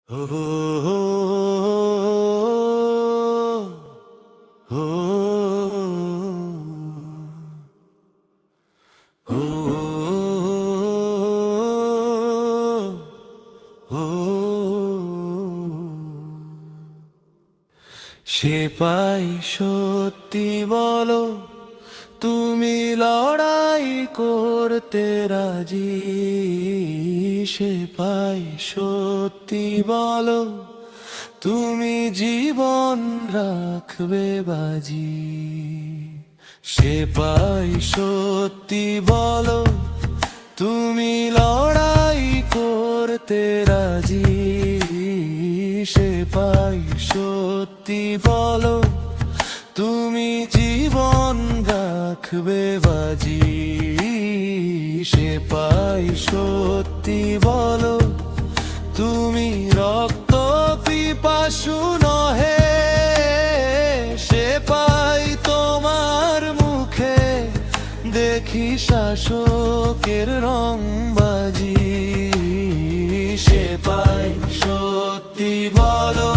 হো হো হো হো হো সেপাই সত্যি বলো, তুমি লড়াই করতে রাজি? সেপাই সত্যি বলো, তুমি জীবন রাখবে বাজি? সেপাই সত্যি বলো, তুমি লড়াই করতে রাজি? সেপাই সত্যি বলো, তুমি জীবন রাখবে বাজি? সেপাই সত্যি বলো, তুমি রক্ত পিপাসু নহে? সেপাই তোমার মুখে দেখি শাসকের রংবাজি? সেপাই সত্যি বলো,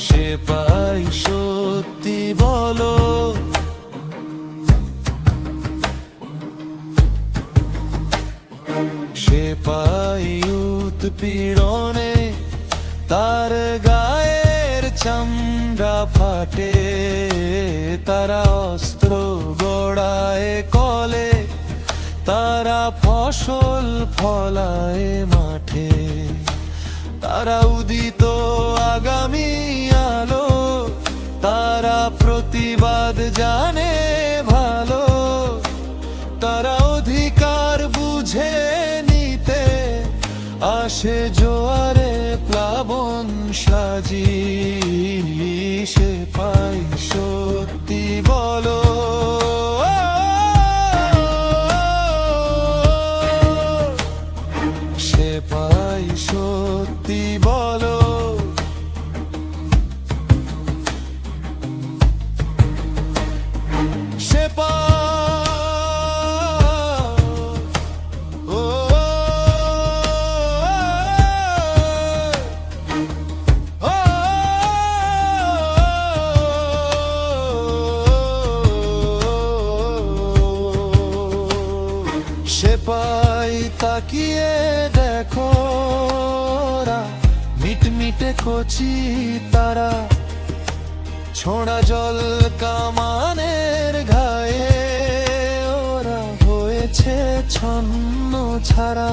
সেপাই সত্যি বলো, সেপাই উৎপীড়নে তার গায়ের চামড়া ফাটে, তারা অস্ত্র গড়ায় কলে, তারা ফসল ফলায় মাঠে, তারা উদিত আগামী আলো, তারা প্রতিবাদ জানে ভালো, তারা অধিকার বুঝে নিতে আসে জোয়ারে প্লাবন সাজি? সেপাই সত্যি বলো, সেপাই সত্যি বলো, সেপাই সেপাই তাকিয়ে দেখো, মিটমিটে কচি তারা ছোড়া জল কামানের ঘায়ে, ওরা হয়েছে ছন্ন ছাড়া,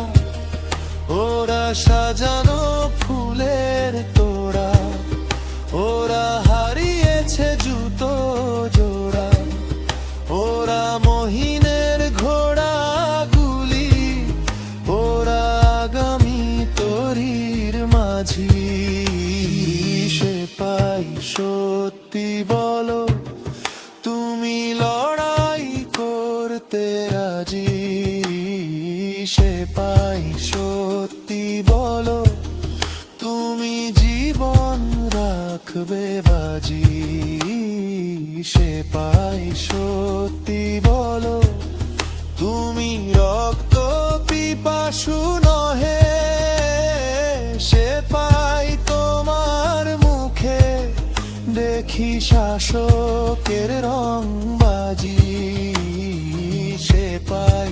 ওরা সাজানো ফুলের তোড়া, ওরা হারিয়েছে জুতো জোড়া, ওরা মহিনের ঘোড়া গুলি, ওরা আগামী তরির মাঝি? সেপাই সত্যি বলো, তুমি লড়াই করতে রাজি? সেপাই সত্যি বলো, তুমি জীবন রাখবে বাজি? সেপাই সত্যি বলো, তুমি রক্ত পিপাসু নহে? সেপাই তোমার মুখে দেখি শাসকের রংবাজি? সেপাই